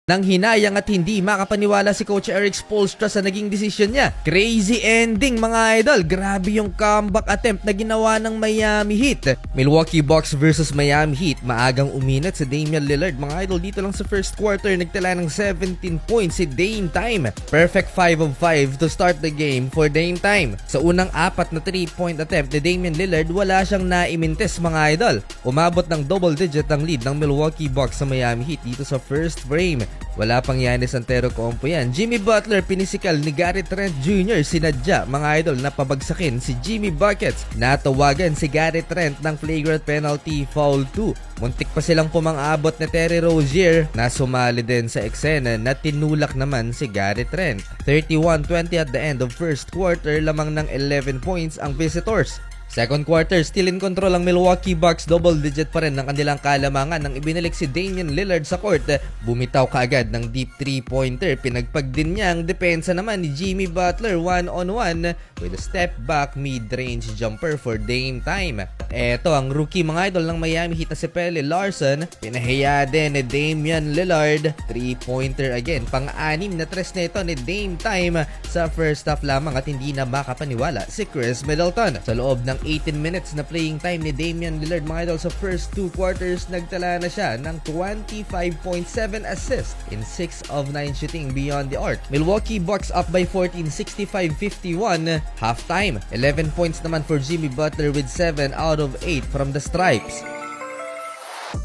Nang hinayang at hindi makapaniwala si Coach Eric Spoelstra sa naging desisyon niya. Crazy ending mga idol. Grabe yung comeback attempt na ginawa ng Miami Heat. Milwaukee Bucks versus Miami Heat. Maagang uminat si Damian Lillard mga idol. Dito lang sa first quarter nagtala ng 17 points si Dame Time. Perfect 5 of 5 to start the game for Dame Time. Sa unang apat na 3-point attempt ni Damian Lillard, wala siyang naimintes mga idol. Umabot ng double digit ang lead ng Milwaukee Bucks sa Miami Heat dito sa first frame. Wala pang Giannis Antetokounmpo yan. Jimmy Butler pinisikal ni Gary Trent Jr. Sinadya mga idol na pabagsakin si Jimmy Buckets. Natawagan si Gary Trent ng flagrant penalty foul 2. Muntik pa silang pumang-abot ni Terry Rozier na sumali din sa eksena na tinulak naman si Gary Trent. 31-20 at the end of first quarter, lamang ng 11 points ang visitors. Second quarter, still in control ang Milwaukee Bucks. Double digit pa rin ng kanilang kalamangan nang ibinalik si Damian Lillard sa court. Bumitaw kaagad ng deep 3-pointer. Pinagpag din niya ang depensa naman ni Jimmy Butler 1-on-1 with a step back mid-range jumper for Dame Time. Eto ang rookie mga idol ng Miami Heat na si Pelle Larson. Pinahiya din ni Damian Lillard. 3-pointer again. Pang-anim na tres na ito ni Dame Time sa first half lamang at hindi na makapaniwala si Chris Middleton. Sa loob ng 18 minutes na playing time ni Damian Lillard mga idol sa first 2 quarters, nagtala na siya ng 25.7 assists in 6 of 9 shooting beyond the arc. Milwaukee Bucks up by 14, 65-51 halftime. 11 points naman for Jimmy Butler with 7 out of 8 from the stripes.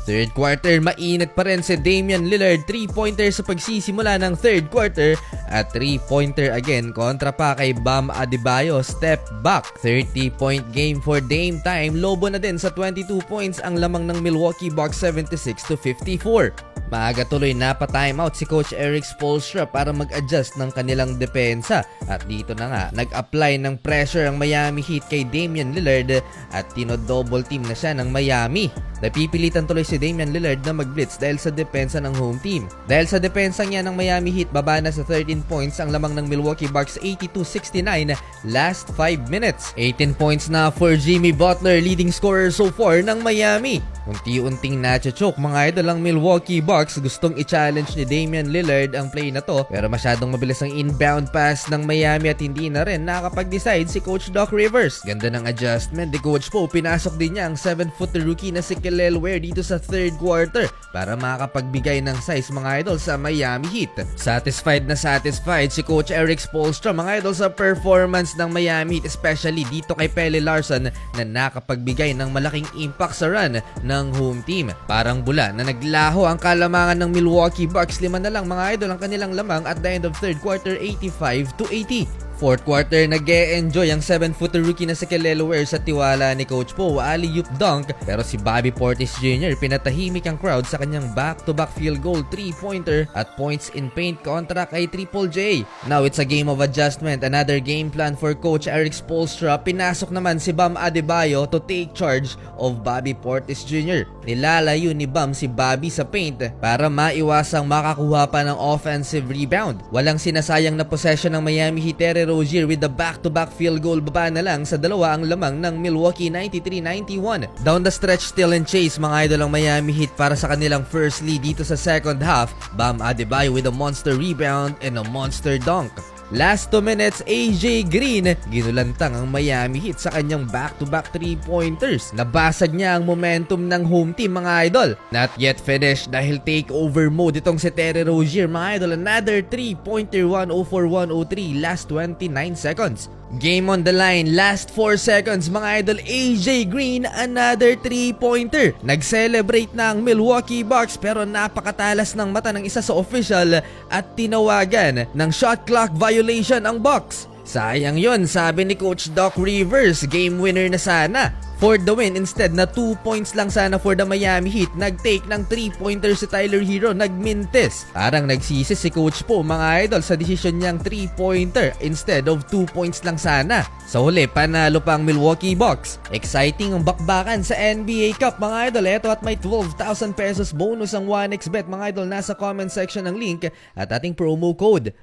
Third quarter, mainit pa rin si Damian Lillard. 3-pointer sa pagsisimula ng third quarter at 3-pointer again kontra pa kay Bam Adebayo. Step back. 30-point game for Dame Time. Lobo na din sa 22 points ang lamang ng Milwaukee Bucks 76-54. Maaga tuloy napa-timeout si Coach Eric Spoelstra para mag-adjust ng kanilang depensa. At dito na nga, nag-apply ng pressure ang Miami Heat kay Damian Lillard at tino-double team na siya ng Miami. Napipilitan tuloy si Damian Lillard na mag-blitz dahil sa depensa ng home team. Dahil sa depensa niya ng Miami Heat, baba na sa 13 points ang lamang ng Milwaukee Bucks 82-69 last 5 minutes. 18 points na for Jimmy Butler, leading scorer so far ng Miami. Unti-unting nacho-choke mga idol ang Milwaukee Bucks. Gustong i-challenge ni Damian Lillard ang play na to pero masyadong mabilis ang inbound pass ng Miami at hindi na rin nakapag-decide si Coach Doc Rivers. Ganda ng adjustment ni Coach Poe. Pinasok din niya ang 7-footer rookie na si Kelly Ware dito sa third quarter para makapagbigay ng size mga idol sa Miami Heat. Satisfied na satisfied si Coach Eric Spoelstra mga idol sa performance ng Miami Heat, especially dito kay Pelle Larson na nakapagbigay ng malaking impact sa run ng home team. Parang bula na naglaho ang kalamangan ng Milwaukee Bucks. 5 na lang mga idol ang kanilang lamang at the end of third quarter, 85-80. Fourth quarter, nag-e-enjoy ang 7-footer rookie na si Kelly Ware sa tiwala ni Coach Poe. Alley-oop dunk, pero si Bobby Portis Jr. pinatahimik ang crowd sa kanyang back-to-back field goal 3-pointer at points in paint kontra kay Triple J. Now it's a game of adjustment. Another game plan for Coach Eric Spoelstra. Pinasok naman si Bam Adebayo to take charge of Bobby Portis Jr. Nilalayo ni Bam si Bobby sa paint para maiwasang makakuha pa ng offensive rebound. Walang sinasayang na possession ng Miami Heat. Rozier with the back-to-back field goal. Baba na lang sa dalawa ang lamang ng Milwaukee 93-91. Down the stretch, still in chase mga idol ang Miami Heat para sa kanilang first lead dito sa second half. Bam Adebayo with a monster rebound and a monster dunk. Last 2 minutes, AJ Green, ginulantang ang Miami Heat sa kanyang back-to-back 3-pointers. Nabasag niya ang momentum ng home team mga idol. Not yet finished dahil takeover mode itong si Terry Rozier mga idol. Another 3-pointer, 104-103, last 29 seconds. Game on the line, last 4 seconds mga idol. AJ Green, another 3-pointer. Nag-celebrate na ang Milwaukee Bucks pero napakatalas ng mata ng isa sa official at tinawagan ng shot clock violation ang Bucks. Sayang yon, sabi ni Coach Doc Rivers. Game winner na sana for the win. Instead na 2 points lang sana for the Miami Heat. Nag-take ng 3-pointer si Tyler Hero. Nagmintis. Parang nagsisi si Coach Poe mga idol sa desisyon niyang 3-pointer instead of 2 points lang sana. Sa huli, panalo pa ang Milwaukee Bucks. Exciting ang bakbakan sa NBA Cup mga idol. Eto at may 12,000 pesos bonus ang 1xBet mga idol. Nasa comment section ng link at ating promo code